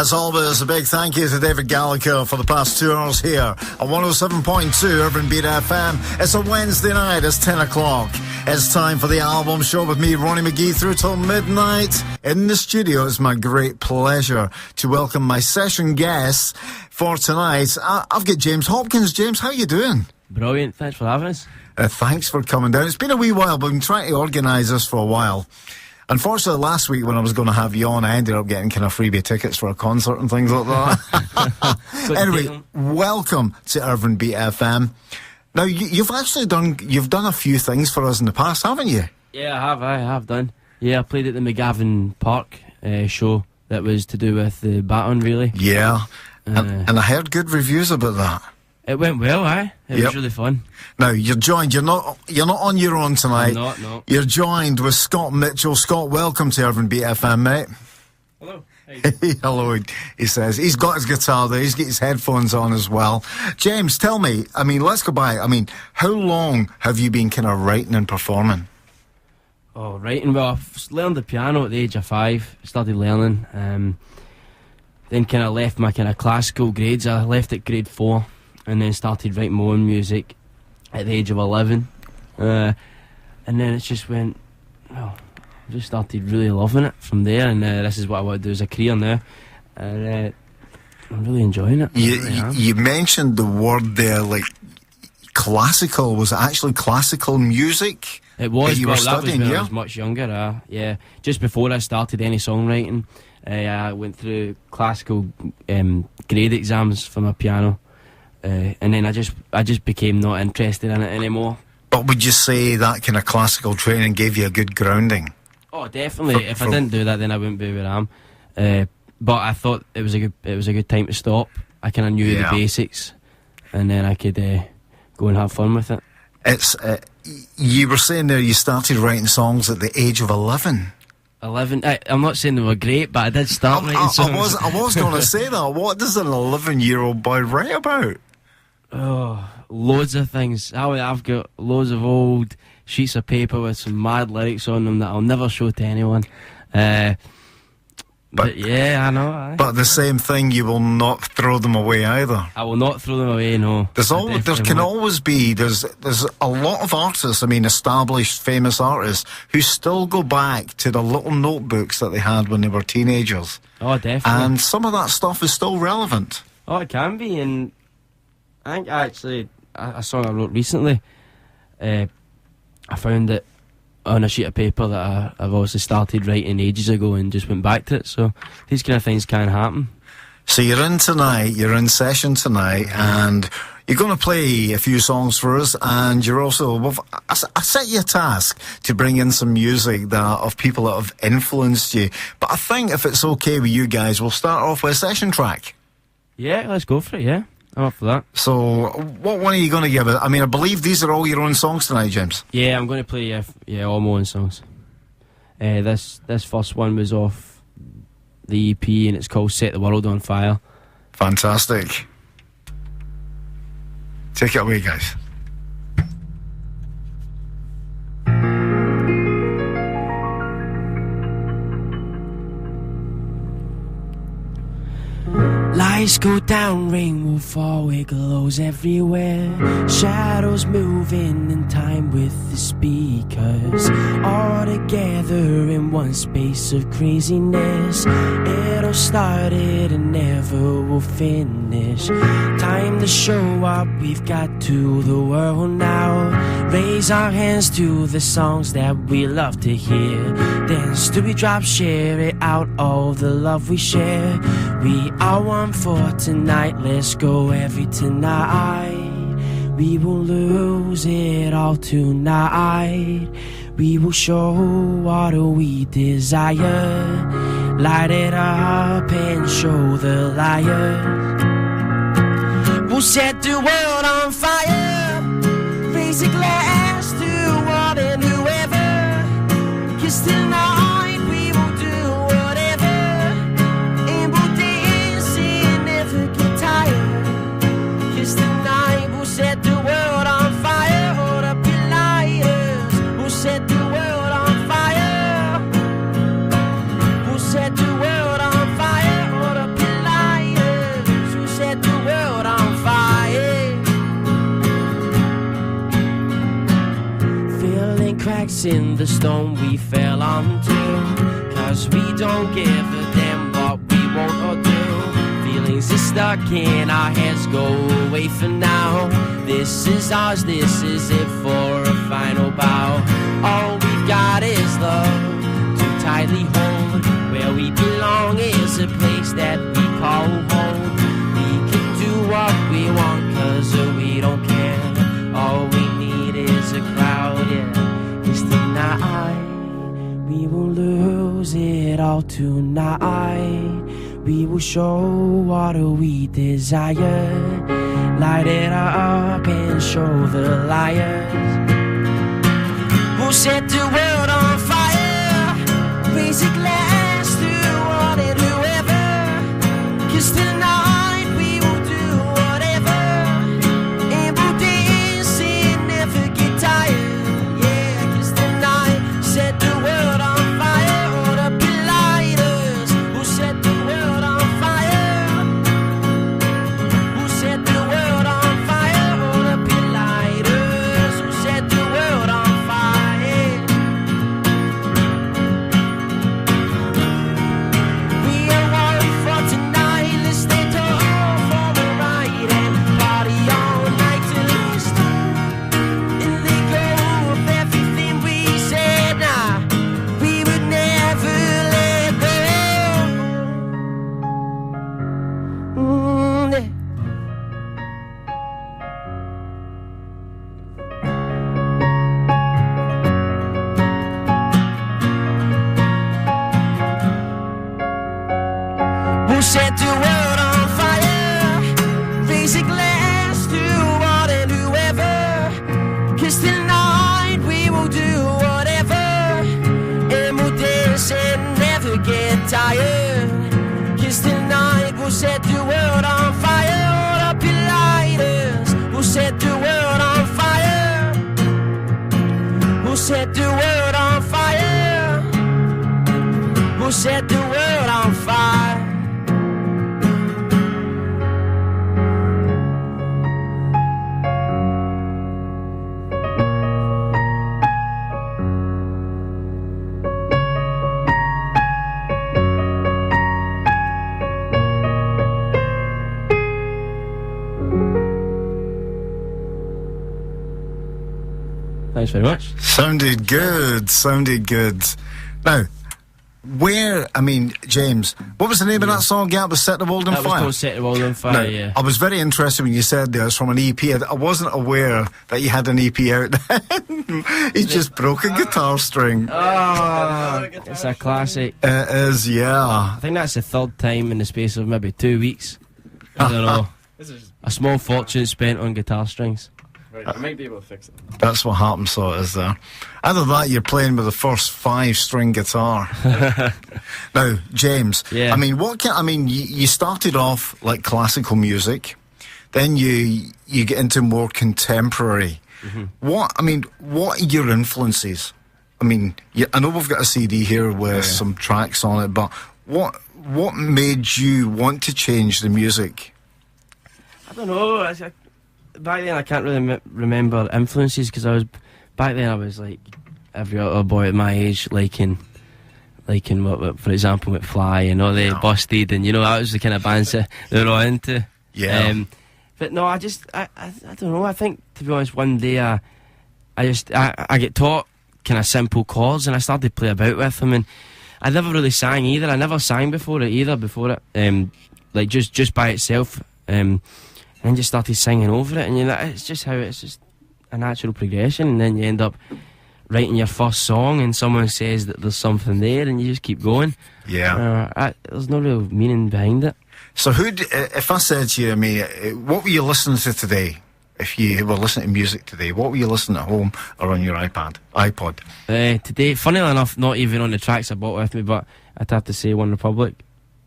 As always, a big thank you to David Gallagher for the past 2 hours here at 107.2 Urban Beat FM. It's a Wednesday night, it's 10 o'clock. It's time for the album show with me, Ronnie McGhie, through till midnight. In the studio, it's my great pleasure to welcome my session guests for tonight. I've got James Hopkins. James, how you doing? Brilliant, thanks for having us. Thanks for coming down. It's been a wee while, but I've been trying to organise this for a while. Unfortunately, last week when I was going to have you on, I ended up getting kind of freebie tickets for a concert and things like that. Anyway, welcome to Urban Beat FM. Now, you've done a few things for us in the past, haven't you? Yeah, I have done. Yeah, I played at the McGavin Park show that was to do with the baton, really. Yeah, and I heard good reviews about that. It went well, It was really fun. Now, you're joined, you're not on your own tonight. I'm not, no. You're joined with Scott Mitchell. Scott, welcome to Urban Beat FM, mate. Hello. Hello, he says. He's got his guitar there, he's got his headphones on as well. James, tell me, let's go back. How long have you been kind of writing and performing? Oh, writing, well, I learned the piano at the age of 5, started learning, then kind of left my kind of classical grades. I left at grade 4. And then started writing my own music at the age of 11. And then it just went, well, I just started really loving it from there. And this is what I want to do as a career now. And I'm really enjoying it. You mentioned the word there, like classical. Was it actually classical music? It was. You were studying, that was when I was much younger. Yeah, just before I started any songwriting, I went through classical grade exams for my piano. And then I just became not interested in it anymore. But would you say that kind of classical training gave you a good grounding? Oh, definitely. If I didn't do that, then I wouldn't be where I am. But I thought it was a good time to stop. I kind of knew the basics, and then I could go and have fun with it. It's you were saying there you started writing songs at the age of 11. 11. I'm not saying they were great, but I did start writing songs. I was going to say that. What does an 11-year-old boy write about? Oh, loads of things. I've got loads of old sheets of paper with some mad lyrics on them that I'll never show to anyone. But yeah, I know. But the same thing, you will not throw them away either. I will not throw them away, no. There's a lot of artists, established, famous artists, who still go back to the little notebooks that they had when they were teenagers. Oh, definitely. And some of that stuff is still relevant. Oh, it can be, and I think actually a song I wrote recently, I found it on a sheet of paper that I've obviously started writing ages ago and just went back to it. So these kind of things can happen. So you're in session tonight, and you're going to play a few songs for us, and you're also, I set you a task to bring in some music of people that have influenced you. But I think if it's okay with you guys, we'll start off with a session track. Yeah, let's go for it, yeah. I'm up for that. So, what one are you going to give it? I believe these are all your own songs tonight, James. Yeah, I'm going to play all my own songs. This first one was off the EP, and it's called Set the World on Fire. Fantastic. Take it away, guys. Lights go down, rain will fall, it glows everywhere. Shadows moving in time with the speakers, all together in one space of craziness. It'll start it and never will finish. Time to show up, we've got to the world now. Raise our hands to the songs that we love to hear. Dance to be drop, share it out, all the love we share. We are one for tonight, let's go every tonight. We will lose it all tonight. We will show what we desire. Light it up and show the liars. We'll set the world on fire. Raise a glass to one and whoever. 'Cause tonight we will do whatever. And we'll dance and never get tired. 'Cause tonight we'll set the world on fire. Hold up your liars. We'll set the world on fire. We'll set the world on fire. Hold up your cracks in the stone we fell onto. Cause we don't give a damn what we want or do. Feelings are stuck in our heads, go away for now. This is ours, this is it for a final bow. All we've got is love to tightly hold. Where we belong is a place that we call home. We can do what we want cause we don't care. All we need is a crowd, yeah. It's tonight. We will lose it all tonight. We will show what we desire. Light it up and show the liars. We'll set the world on fire. Raise a glass to one and whoever. Cause tonight we will do whatever. And we'll dance and never get tired. Yeah, cause tonight set the world on fire. Hold up your lighters. We'll set the world on fire. We'll set the world on fire. Hold up your lighters. We'll set the world on fire. We are one for tonight. Let's stay tall for the ride and party all night till it's done. And let go of everything we said. Nah, we would never let go. Yeah. We'll set the world on fire. Raise a glass to what and whoever. Cause tonight we will do whatever. And we'll dance and never get tired. Cause tonight we'll set the world on fire. Hold up your lighters. We'll set the world on fire. We'll set the world on fire. We'll set the world on fire. Thanks very much. Sounded good, sounded good. Now, James, what was the name of that song? Yeah, it was Set the World on That was Fire. called Set the World on Fire, Now, yeah. I was very interested when you said there it's from an EP. I wasn't aware that you had an EP out. He just broke a guitar string. Oh, it's a classic. It is, yeah. I think that's the third time in the space of maybe 2 weeks. I don't know. A small fortune spent on guitar strings. Right, I might be able to fix it. That's what happens, so it is there. Either that, you're playing with the first 5-string guitar. Now, James, Yeah. you started off like classical music, then you get into more contemporary. Mm-hmm. What are your influences? I know we've got a CD here with some tracks on it, but what made you want to change the music? I don't know. Back then I can't really remember influences because back then I was like every other boy at my age liking what for example McFly and all the Busted, and that was the kind of bands that they were all into. Yeah. But no, I don't know. I think, to be honest, one day I get taught kind of simple chords and I started to play about with them, and I never really sang either. I never sang before it. Like just by itself. And then just started singing over it, and it's just a natural progression, and then you end up writing your first song and someone says that there's something there and you just keep going. Yeah. There's no real meaning behind it. So if I said to you, what were you listening to today? If you were listening to music today, what were you listening at home or on your iPod? Today, funnily enough, not even on the tracks I bought with me, but I'd have to say One Republic.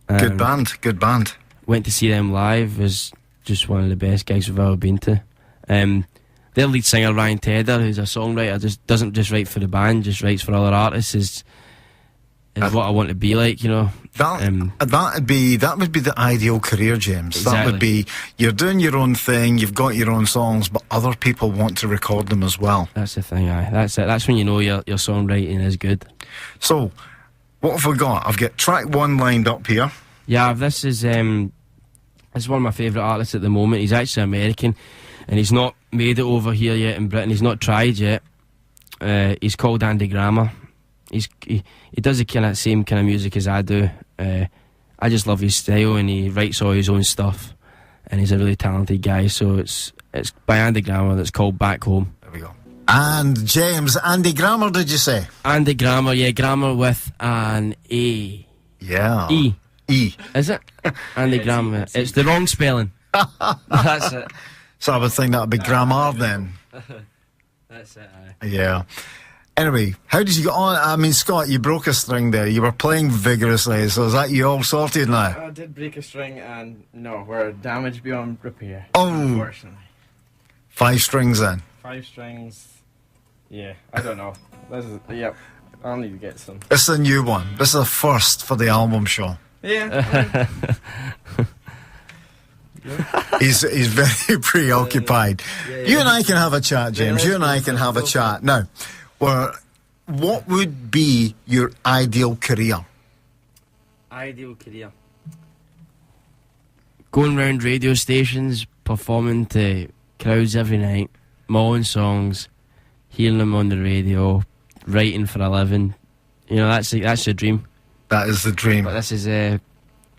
Good band. Went to see them live. It was just one of the best gigs we've ever been to. Their lead singer Ryan Tedder, who's a songwriter, doesn't just write for the band, just writes for other artists. is what I want to be like, you know. That would be the ideal career, James. Exactly. That would be, you're doing your own thing, you've got your own songs, but other people want to record them as well. That's the thing, aye. That's it. That's when you know your songwriting is good. So, what have we got? I've got track 1 lined up here. Yeah, this is one of my favourite artists at the moment. He's actually American, and he's not made it over here yet in Britain. He's not tried yet. He's called Andy Grammer. He does the same kind of music as I do. I just love his style, and he writes all his own stuff, and he's a really talented guy. So it's by Andy Grammer. That's called Back Home. There we go. And James, Andy Grammer, did you say? Andy Grammer, yeah, Grammer with an A. Yeah. E. Is it? Andy Yeah, Grammer. it's It's the wrong spelling. That's it. So I would think that would be Grammar then. That's it, Yeah. Anyway, how did you get on? I mean, Scott, you broke a string there. You were playing vigorously, so is that you all sorted now? I did break a string, and no, we're damaged beyond repair. Oh. Unfortunately. 5 strings then. 5 strings. Yeah, I don't know. Yep. I'll need to get some. This is a new one. This is a first for the album show. Yeah. He's very preoccupied. You and I can have a chat, James. You and I can have a chat. Now, what would be your ideal career? Ideal career. Going round radio stations, performing to crowds every night, my own songs, hearing them on the radio, writing for a living. You know, that's the dream. That is the dream. But this is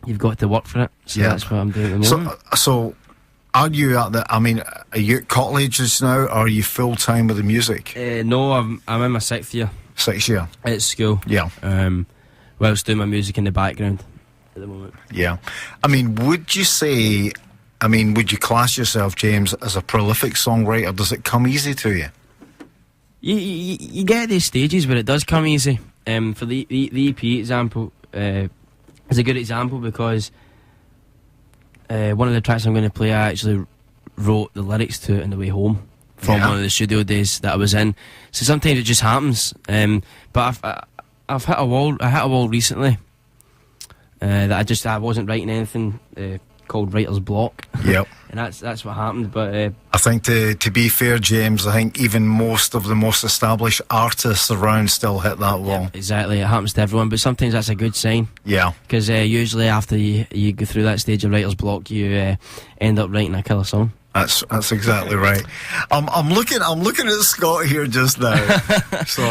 you've got to work for it. So Yeah. that's what I'm doing at the moment. So, are you at are you at college just now, or are you full time with the music? No, I'm in my 6th year 6th year. at school. Yeah. Whilst doing my music in the background at the moment. Yeah. I mean, would you class yourself, James, as a prolific songwriter? Does it come easy to you? You get these stages where it does come easy. For the EP example, is a good example because one of the tracks I'm going to play, I actually wrote the lyrics to it on the way home from one of the studio days that I was in. So sometimes it just happens. But I've hit a wall. I hit a wall recently that I wasn't writing anything called writer's block. Yep. And that's what happened. But I think to be fair, James, I think even most of the most established artists around still hit that wall. yeah, exactly, it happens to everyone. But sometimes that's a good sign. Yeah. Because usually after you go through that stage of writer's block, you end up writing a killer song. That's exactly right. I'm looking at Scott here just now. So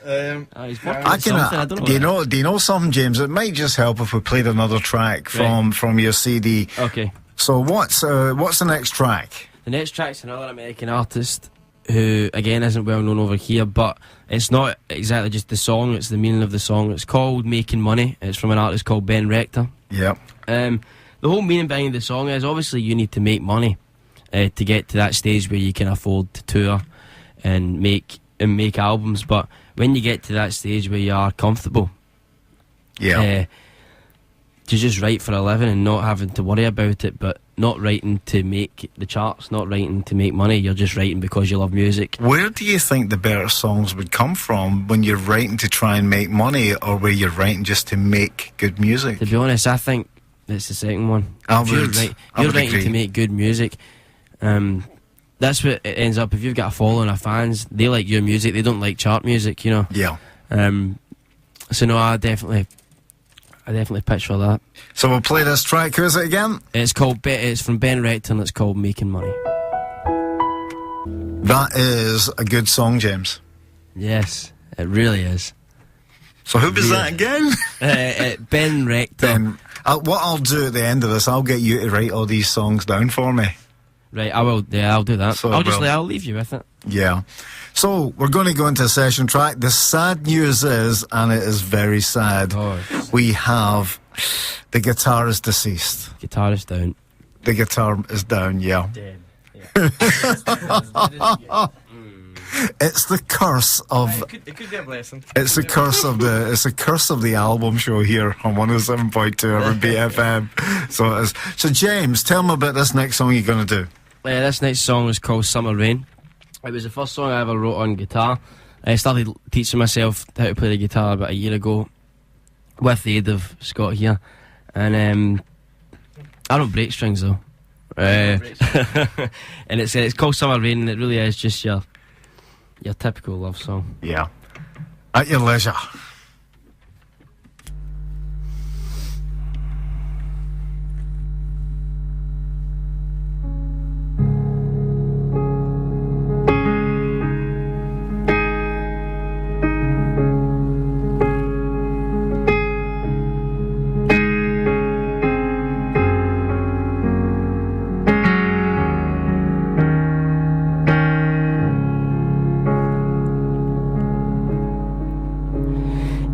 He's working I on something, I can. don't know. Do you know something, James? It might just help if we played another track from your CD. Okay. So what's the next track? The next track's another American artist who, again, isn't well known over here, but it's not exactly just the song, it's the meaning of the song. It's called Making Money. It's from an artist called Ben Rector. Yep. The whole meaning behind the song is obviously you need to make money to get to that stage where you can afford to tour and make albums. But when you get to that stage where you are comfortable, to just write for a living and not having to worry about it, but not writing to make the charts, not writing to make money, you're just writing because you love music. Where do you think the better songs would come from, when you're writing to try and make money, or where you're writing just to make good music? To be honest, I think it's the second one. You're writing agree. to make good music. That's what it ends up. If you've got a following of fans, they like your music, they don't like chart music, you know. Yeah. So no, I definitely pitch for that. So we'll play this track. Who is it again? It's from Ben Rector, and it's called Making Money. That is a good song, James. Yes, it really is. So who was that again? Ben Rector. Ben, what I'll do at the end of this, I'll get you to write all these songs down for me. Right, I will. Yeah, I'll do that. So I'll leave you with it. Yeah. So we're going to go into a session track. The sad news is, and it is very sad, we have the guitar is deceased. Guitar is down. The guitar is down. Yeah. Dead. Yeah. It's the curse of. It could be a blessing. It's the curse of the. It's the curse of the album show here on 107.2 Urban BFM. So it is. So James, tell me about this next song you're going to do. This next song is called Summer Rain. It was the first song I ever wrote on guitar. I started teaching myself how to play the guitar about a year ago, with the aid of Scott here, and I don't break strings though. And it's called Summer Rain, and it really is just your typical love song. Yeah. At your leisure.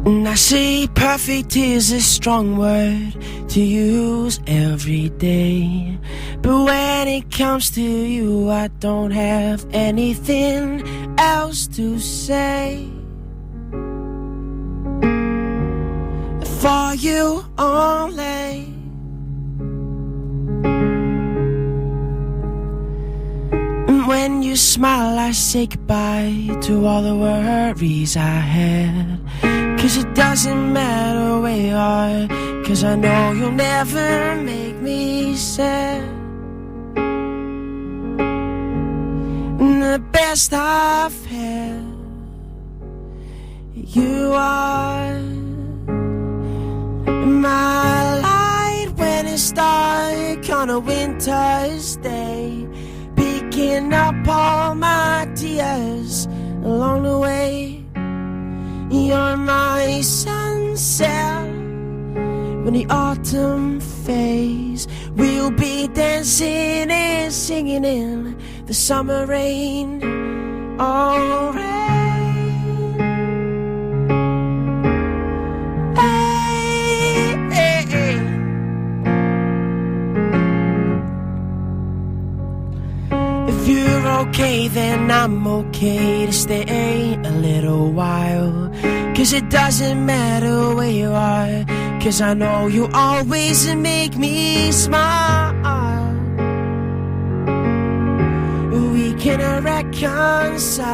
And I say perfect is a strong word to use every day, but when it comes to you, I don't have anything else to say. For you only. And when you smile, I say goodbye to all the worries I had. 'Cause it doesn't matter where you are, 'cause I know you'll never make me sad. And the best I've had, you are my light when it's dark on a winter's day, picking up all my tears along the way. You're my sunset when the autumn fades. We'll be dancing and singing in the summer rain. Oh, rain. Hey, hey, hey. If you're okay, then I'm okay to stay a little while. 'Cause it doesn't matter where you are, 'cause I know you always make me smile. We can reconcile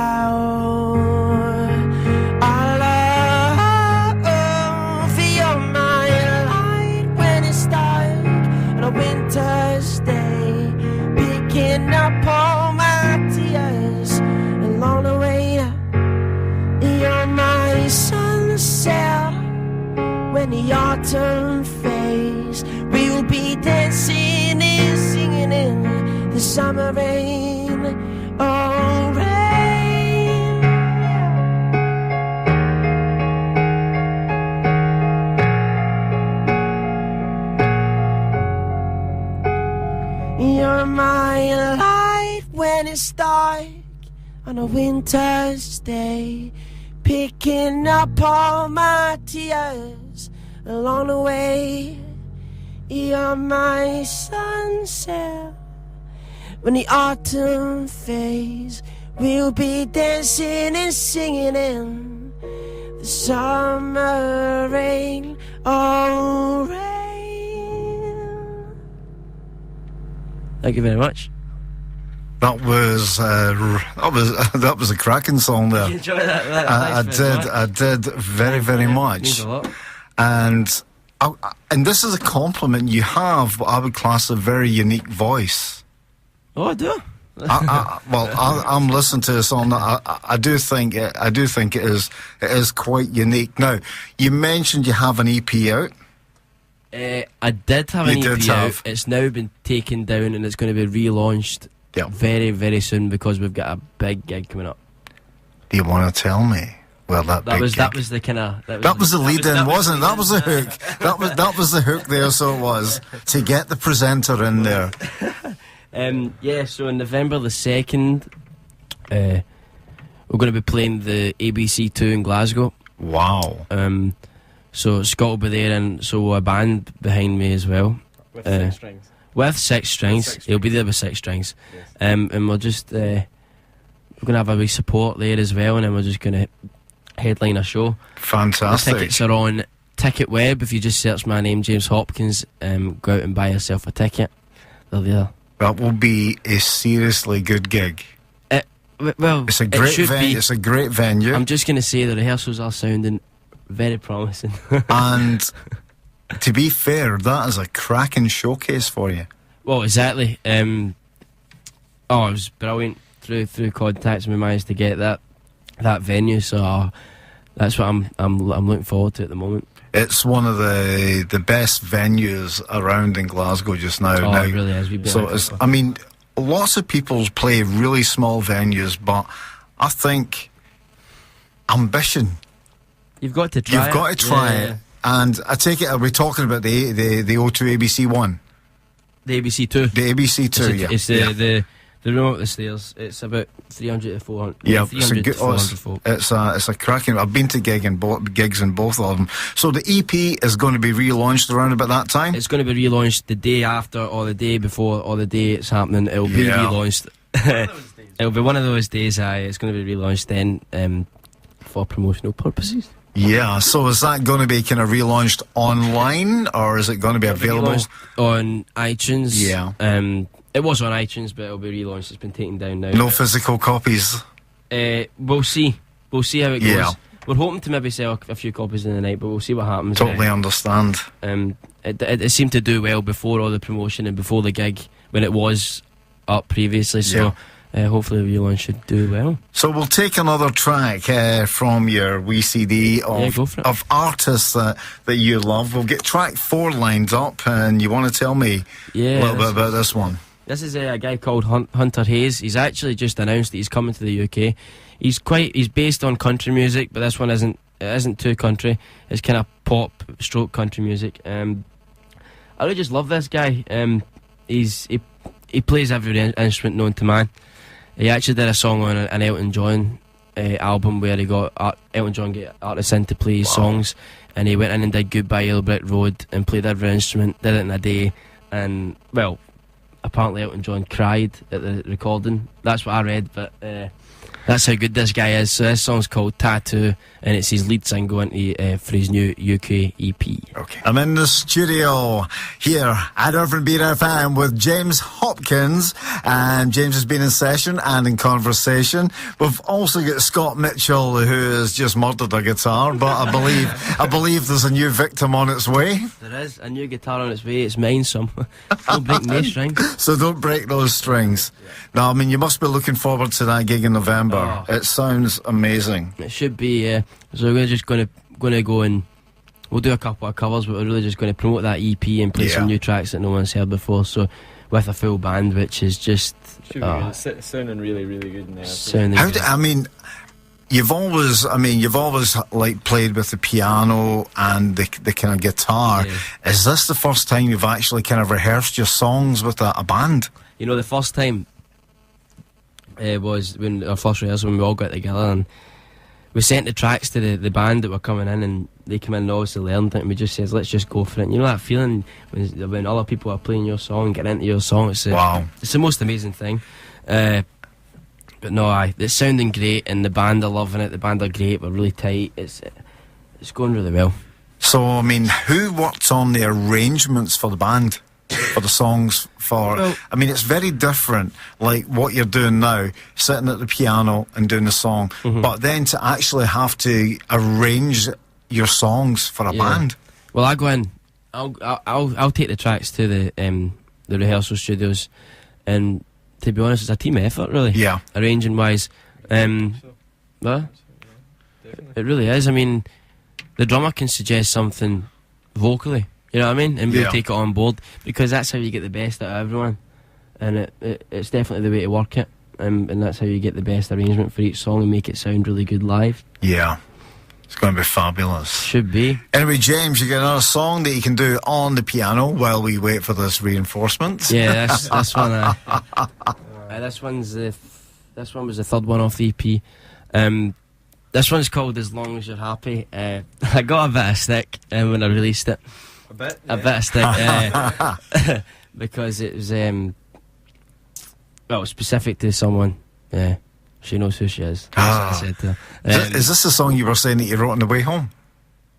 our love. You're my light when it's dark on a winter's day, picking up all my tears along the way. You're my sunset when the autumn fades. We'll be dancing and singing in the summer rain. Oh, rain. You're my light when it's dark on a winter's day, picking up all my tears along the way. You're my sunset when the autumn fades. We'll be dancing and singing in the summer rain. Oh, rain. Thank you very much. That was a cracking song there. You enjoyed that? I did very, very much. Means a lot. And this is a compliment. You have what I would class a very unique voice. Oh, I do. I'm listening to this song. I do think it is quite unique. Now, you mentioned you have an EP out. I did have an EP out. It's now been taken down and it's going to be relaunched very, very soon because we've got a big gig coming up. Do you want to tell me? Well, that was the kind of that was the lead in, wasn't it? That was the hook. That was the hook there. So it was to get the presenter in there. So on November the 2nd, we're going to be playing the ABC2 in Glasgow. Wow. So Scott will be there, and so a band behind me as well. With 6 strings. With 6 strings. He'll be there with 6 strings. Yes. And we'll just we're going to have a wee support there as well, and then we're just going to headline a show. Fantastic. The tickets are on TicketWeb. If you just search my name, James Hopkins, go out and buy yourself a ticket. They're there. That will be a seriously good gig. Well, it's a great venue. It's a great venue. I'm just going to say the rehearsals are sounding very promising. And to be fair, that is a cracking showcase for you. Well, exactly. It was brilliant. Through contacts, we managed to get that venue. So that's what I'm looking forward to at the moment. It's one of the best venues around in Glasgow just now. Oh, it really is. We've been I mean, lots of people play really small venues, but I think ambition. You've got to try. You've got to try it. And I take it, are we talking about the O2 ABC 1? The ABC 2. The ABC 2, yeah. It's the room up the stairs. It's about 300 to 400. Yeah, 300 to 400 folk. It's a cracking. I've been to gigs in both of them. So the EP is going to be relaunched around about that time. It's going to be relaunched the day after, or the day before, or the day it's happening. It'll be relaunched. It'll be one of those days. It's going to be relaunched then for promotional purposes. Yeah. So is that going to be kind of relaunched online, or is it going to be available on iTunes? Yeah. It was on iTunes, but it'll be relaunched. It's been taken down now. No physical copies? We'll see. We'll see how it goes. Yeah. We're hoping to maybe sell a few copies in the night, but we'll see what happens. Totally understand. It seemed to do well before all the promotion and before the gig when it was up previously, so hopefully the relaunch should do well. So we'll take another track from your wee CD of artists that you love. We'll get track 4 lined up, and you want to tell me a little bit about this one. This is a guy called Hunter Hayes. He's actually just announced that he's coming to the UK. He's based on country music, but this one isn't too country. It's kind of pop stroke country music. I really just love this guy. He plays every instrument known to man. He actually did a song on an Elton John album where he got Elton John get artists in to play his songs, and he went in and did Goodbye Yellow Brick Road and played every instrument, did it in a day, and well, apparently Elton John cried at the recording. That's what I read, but that's how good this guy is. So this song's called Tattoo, and it's his lead single for his new UK EP. Okay. I'm in the studio here at Urban Beat FM with James Hopkins, and James has been in session and in conversation. We've also got Scott Mitchell, who has just murdered a guitar, but I believe there's a new victim on its way. There is a new guitar on its way. It's mine, some. Don't break my strings. So don't break those strings. Yeah. No, I mean, you must be looking forward to that gig in November. Oh. It sounds amazing. It should be. So we're just going to go and we'll do a couple of covers, but we're really just going to promote that EP and play some new tracks that no one's heard before. So with a full band, which is just sounding really, really good now. I mean, you've always like played with the piano and the kind of guitar. Yeah. Is this the first time you've actually kind of rehearsed your songs with a band? You know, the first time was when our first rehearsal, when we all got together and we sent the tracks to the band that were coming in, and they came in and obviously learned it, and we just said, let's just go for it. And you know that feeling when other people are playing your song, getting into your song, it's the most amazing thing. But no, it's sounding great, and the band are loving it. The band are great. We're really tight. It's going really well. So I mean, who worked on the arrangements for the band? For the songs, I mean, it's very different, like what you're doing now, sitting at the piano and doing the song, but then to actually have to arrange your songs for a band. Well, I go in, I'll take the tracks to the rehearsal studios, and to be honest, it's a team effort, really. Yeah. Arranging wise, it really is. I mean, the drummer can suggest something vocally. You know what I mean? And we'll take it on board, because that's how you get the best out of everyone. And it's definitely the way to work it. And that's how you get the best arrangement for each song and make it sound really good live. Yeah. It's going to be fabulous. Should be. Anyway, James, you got another song that you can do on the piano while we wait for this reinforcement. Yeah, this one. This one was the third one off the EP. This one's called As Long As You're Happy. I got a bit of stick when I released it. A bit of stick, because it was specific to someone. She knows who she is. I said to her. Is this the song you were saying that you wrote on the way home?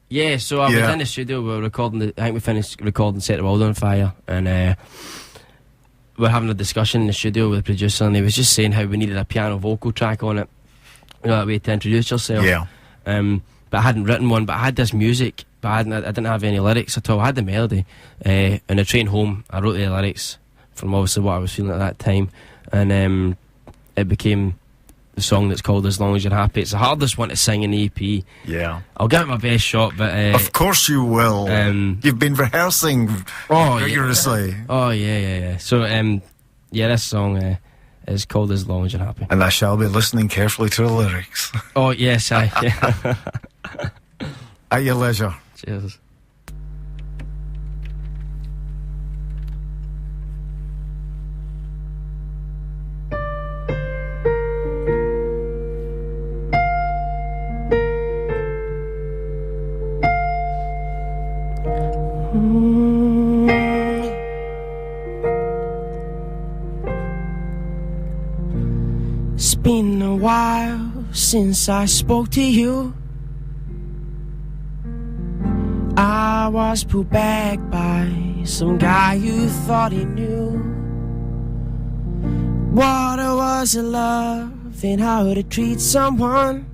Yeah, so I was in the studio. We were recording. I think we finished recording Set the World on Fire, and we were having a discussion in the studio with the producer, and he was just saying how we needed a piano vocal track on it, you know, that way to introduce yourself. Yeah. but I hadn't written one. But I had this music, but I didn't have any lyrics at all. I had the melody. On the train home, I wrote the lyrics from obviously what I was feeling at that time, and it became the song that's called As Long As You're Happy. It's the hardest one to sing in the EP. Yeah. I'll give it my best shot, but... of course you will. You've been rehearsing rigorously. Yeah. Oh, yeah. So, this song is called As Long As You're Happy. And I shall be listening carefully to the lyrics. Oh, yes, yeah. At your leisure. Cheers. It's been a while since I spoke to you. I was pulled back by some guy who thought he knew what it was to love and how to treat someone.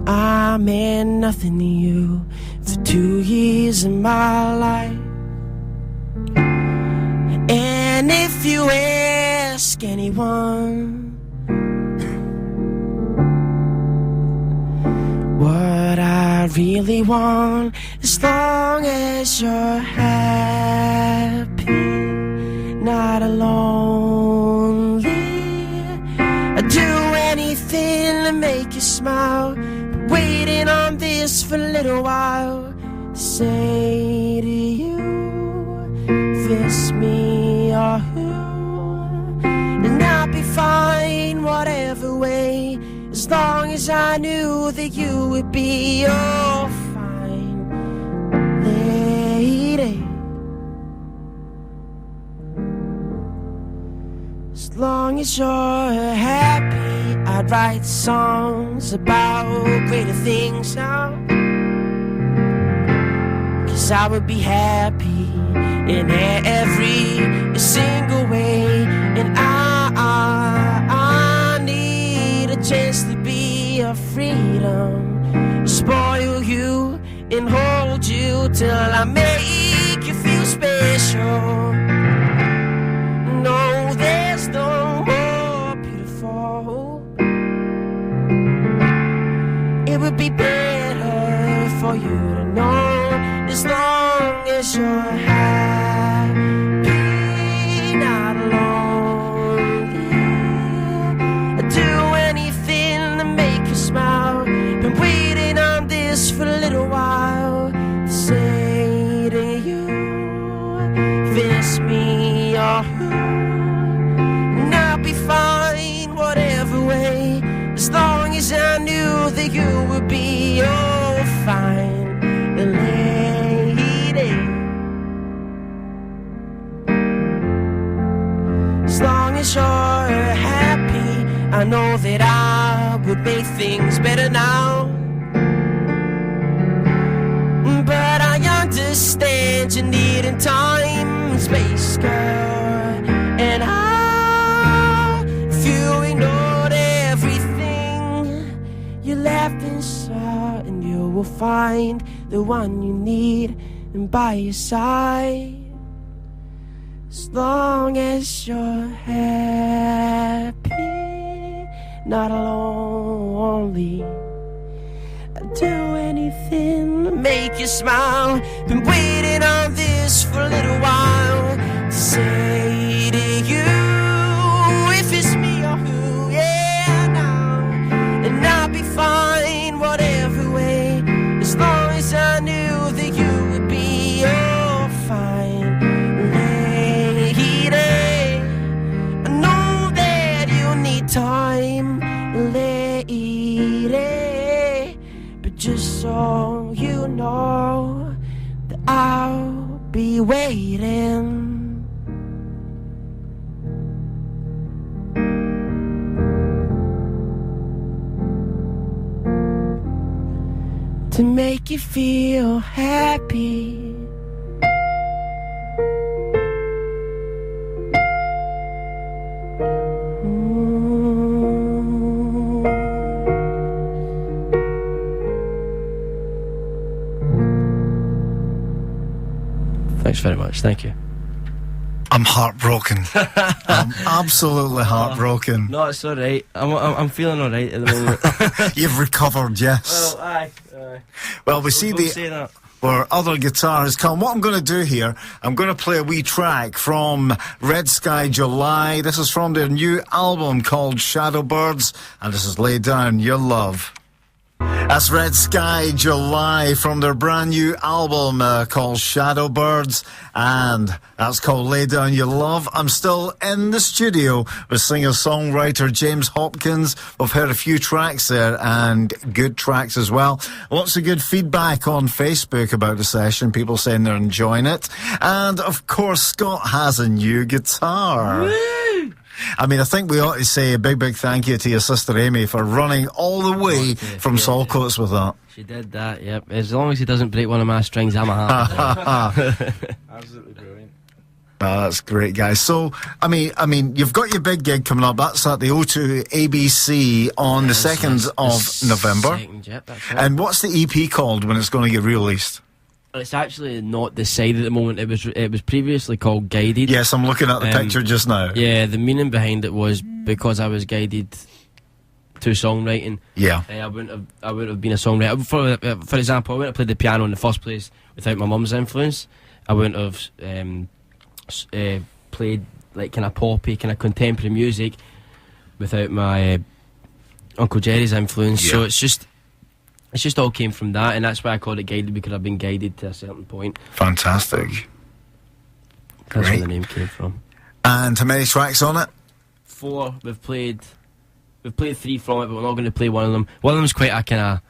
I meant nothing to you for 2 years of my life. And if you ask anyone what I really want, as long as you're happy, not lonely, I'd do anything to make you smile. Been waiting on this for a little while to say to you, if it's me or who, and I'll be fine whatever way, as long as I knew that you would be all fine, lady. As long as you're happy, I'd write songs about greater things now. 'Cause I would be happy in every single way. And I need a chance to be your freedom, spoil you and hold you till I make you feel special. No, there's no more beautiful. It would be better for you to know, as long as you're happy, not lonely, I'd do anything to make you smile. Been waiting on this for a little while to say to you, if it's me or who, and I'll be fine whatever way, as long as I knew that you would be all fine, lady. As long as you're happy, I know that I would make things better now. But I understand you needing time and space, girl. And if you ignored everything, you laughed and saw, and you will find the one you need and by your side. As long as you're happy, not lonely, I'd do anything to make you smile. Been waiting on this for a little while to say to you, if it's me or who, yeah, now. And I'll be fine whatever way, as long as I knew that you would be all fine, lady. I know that you need time, lady, but just so you know that I'll be waiting. To make you feel happy. Thanks very much. Thank you. I'm heartbroken. I'm absolutely heartbroken. No, it's all right. I'm feeling all right at the moment. You've recovered, yes. Well, aye. Well, we see where other guitars come. What I'm going to do here, I'm going to play a wee track from Red Sky July. This is from their new album called Shadowbirds, and this is Lay Down Your Love. That's Red Sky July from their brand new album called Shadowbirds, and that's called Lay Down Your Love. I'm still in the studio with singer-songwriter James Hopkins. We've heard a few tracks there, and good tracks as well. Lots of good feedback on Facebook about the session, people saying they're enjoying it. And, of course, Scott has a new guitar. Woo! I mean, I think we ought to say a big, big thank you to your sister Amy for running all the way from Saltcoats with that. She did that, yep. As long as he doesn't break one of my strings, I'm a happy. Absolutely brilliant. Oh, that's great, guys. So, I mean, you've got your big gig coming up. That's at the O2 ABC on the 2nd of November. Yep, that's right. And what's the EP called when it's going to get released? It's actually not decided at the moment. It was previously called Guided. Yes, I'm looking at the picture just now. Yeah, the meaning behind it was because I was guided to songwriting. Yeah. I wouldn't have been a songwriter. For example, I wouldn't have played the piano in the first place without my mum's influence. I wouldn't have played like kind of poppy, kind of contemporary music without my Uncle Jerry's influence. Yeah. So it's just all came from that, and that's why I called it Guided, because I've been guided to a certain point. Fantastic. That's where the name came from. And how many tracks on it? 4. We've played 3 from it, but we're not going to play one of them. One of them's quite a kind of,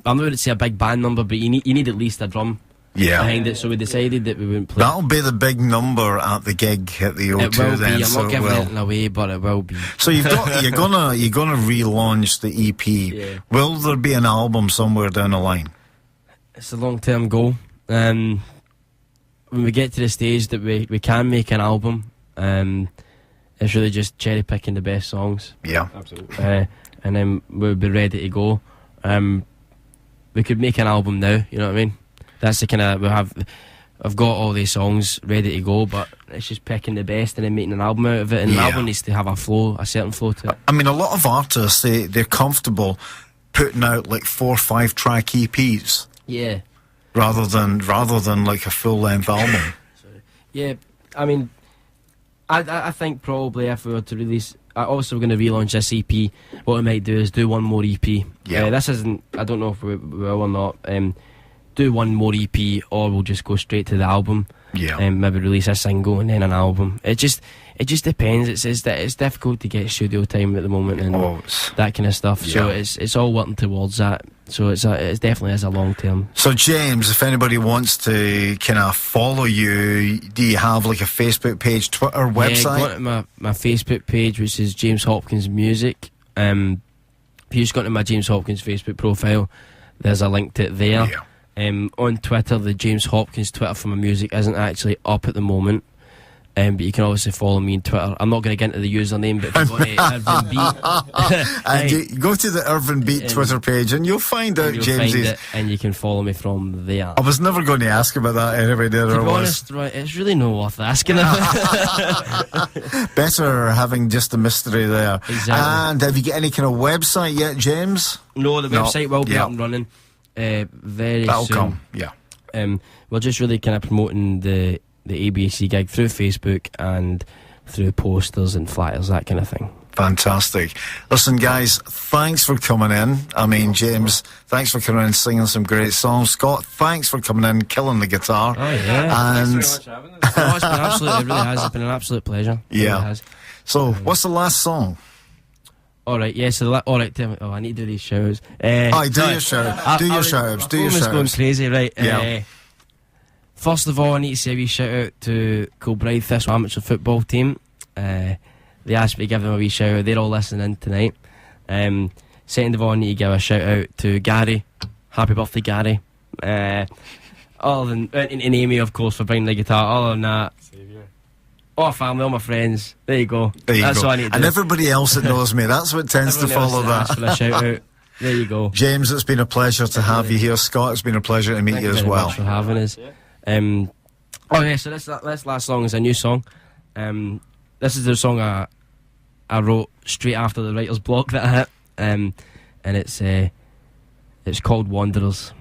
I'm not going to say a big band number, but you need at least a drum behind it. So we decided that we wouldn't play. That'll be the big number at the gig at the O2. It will then, be. I'm so not giving anything away, but it will be. So you're gonna relaunch the EP. Yeah. Will there be an album somewhere down the line? It's a long-term goal. When we get to the stage that we can make an album, it's really just cherry picking the best songs. Yeah, absolutely. And then we'll be ready to go. We could make an album now. You know what I mean? That's the kind of I've got all these songs ready to go, but it's just picking the best and then making an album out of it. And the album needs to have a certain flow to it. I mean, a lot of artists they're comfortable putting out like 4 or 5 track EPs. Yeah. Rather than like a full length album. Sorry. Yeah, I mean, I think probably if we were to release, also we're going to relaunch this EP. What we might do is do one more EP. Yeah. This isn't. I don't know if we will or not. Do one more EP, or we'll just go straight to the album. Yeah. Maybe release a single and then an album. It just depends. It's difficult to get studio time at the moment and that kind of stuff. Yeah. So it's all working towards that. So it definitely is a long term. So James, if anybody wants to kind of follow you, do you have like a Facebook page, Twitter, website? Yeah, go to my Facebook page, which is James Hopkins Music. If you just go to my James Hopkins Facebook profile, there's a link to it there. Yeah. On Twitter, the James Hopkins Twitter for my music isn't actually up at the moment. But you can obviously follow me on Twitter. I'm not going to get into the username, but if you go to Irvin Beat, and you go to the Irvin Beat Twitter page, and you'll find out James's. And you can follow me from there. I was never going to ask about that anyway. To be honest, right, it's really no worth asking about. Better having just a mystery there. Exactly. And have you got any kind of website yet, James? No, the website will be up and running very That'll soon. come. Yeah. We're just really kind of promoting the ABC gig through Facebook and through posters and flyers, that kind of thing. Fantastic. Listen, guys, thanks for coming in. I mean, James, thanks for coming in and singing some great songs. Scott, thanks for coming in, killing the guitar. Oh, yeah. And Thanks very much for having us. No, it's been absolute, it really has. It's been an absolute pleasure. Yeah. It really has. So, what's the last song? Alright, yeah, so alright, tell me. Oh, I need to do these shows. Do your shout. Do your shout-outs. Do your shout-outs. going crazy, right? Yeah. First of all, I need to say a wee shout-out to Kilbride Thistle Amateur Football Team. They asked me to give them a wee shout-out. They're all listening in tonight. Second of all, I need to give a shout-out to Gary. Happy birthday, Gary. Other than and Amy, of course, for bringing the guitar. Other than that, all family, all my friends. There you go. That's all I need to do. And everybody else that knows me, that's what tends to follow that. For a shout-out. There you go. James, it's been a pleasure to have you here. Scott, it's been a pleasure to meet you as well. Thank you very much for having us. Oh yeah, so this last song is a new song. This is the song I wrote straight after the writer's block that I hit, and it's called Wanderers,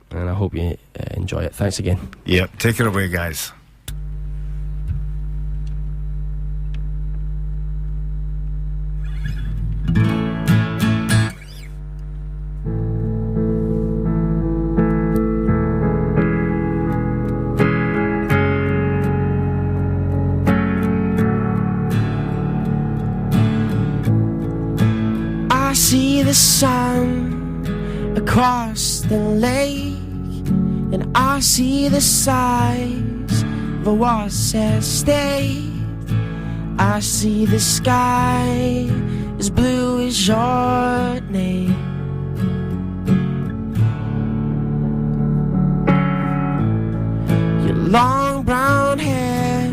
and I hope you enjoy it. Thanks again. Yep, take it away, guys. I see the sun across the lake, and I see the sighs of a what's at stake. I see the sky as blue as your name. Your long brown hair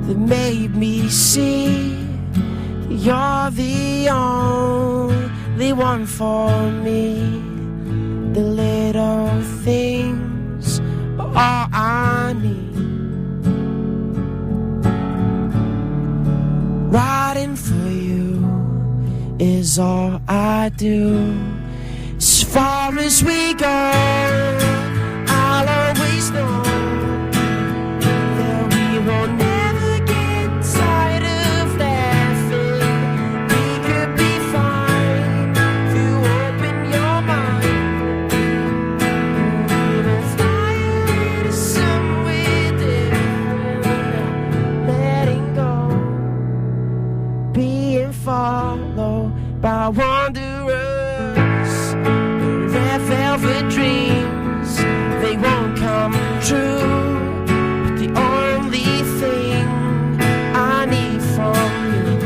that made me see you're the only one for me. The little things are all I need. Riding for you is all I do. As far as we go, I'll always know that we will never get tired of laughing. We could be fine if you open your mind. We will fly away to somewhere different, letting go, being followed by wanderers. Red velvet dreams, they won't come true. But the only thing I need from you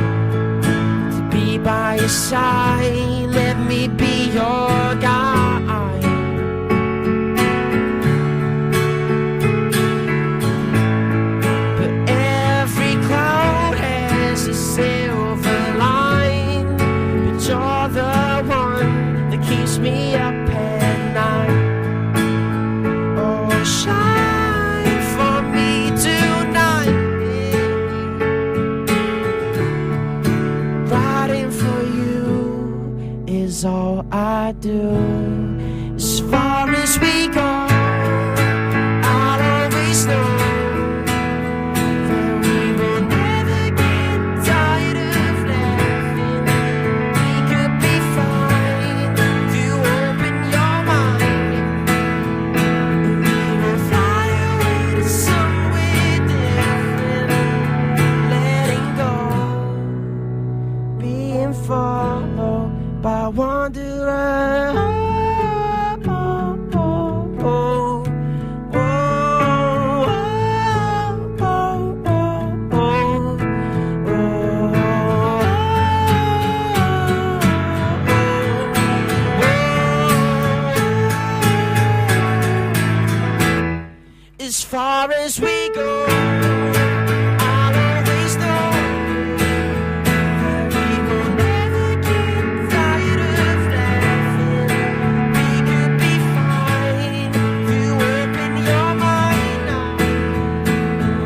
to be by your side. Let me be your guide. But every cloud has a silver line. But you're the one that keeps me up at night. Oh, shine for me tonight. Riding for you is all I do. As far as we go, I'll always know that we will never get tired of laughing. We could be fine if you open your mind. We will fly away to somewhere different, letting go, being followed by wanderers. As far as we go, I'll always know that we will never get tired of laughing. We could be fine if you open your mind now.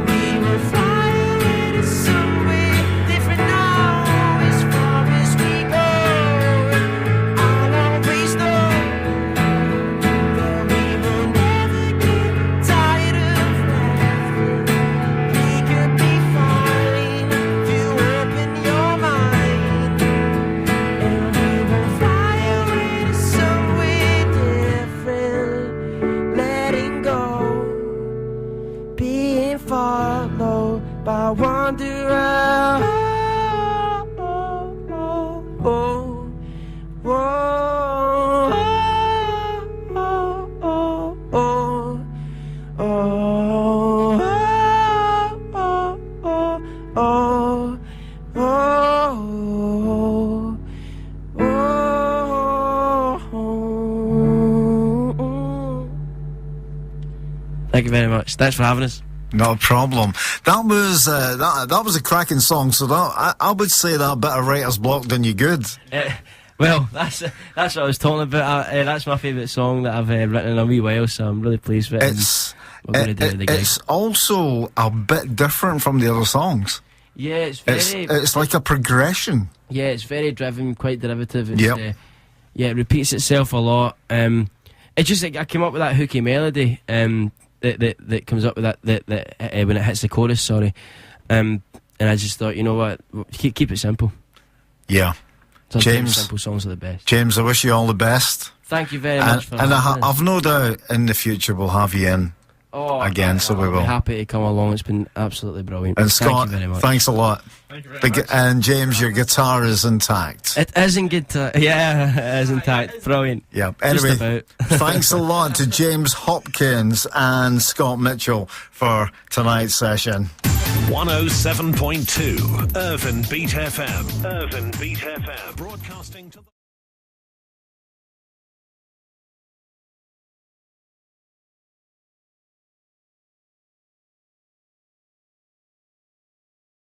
We will fly away to somewhere different now. As far as we go, I'll always know that we will never get tired of laughing. We could be fine if you open your mind. And we will fly away to somewhere different, letting go, being followed by wanderers. Thank you very much. Thanks for having us. No problem. That was that was a cracking song. So I would say that bit of writer's block done you good. Well, that's what I was talking about. That's my favourite song that I've written in a wee while, so I'm really pleased with it. we're going to do the gig. It's also a bit different from the other songs. Yeah, it's very... It's like a progression. Yeah, it's very driven, quite derivative. It's, Yep. Yeah, it repeats itself a lot. It's just like I came up with that hooky melody that comes up with that when it hits the chorus, sorry. And I just thought, you know what, keep it simple. Yeah. Sometimes James, simple songs are the best. James, I wish you all the best. Thank you very much for and having us. I've no doubt in the future we'll have you in again, so we I'll will. be happy to come along. It's been absolutely brilliant. And Thank Scott, you very much. thanks a lot. Thank you very much. And James, your guitar is intact. It isn't good to... Yeah, it is intact. Brilliant. Yeah. Just Anyway, about. thanks a lot to James Hopkins and Scott Mitchell for tonight's session. 107.2 Irvine Beat FM. Irvine Beat FM. Broadcasting to the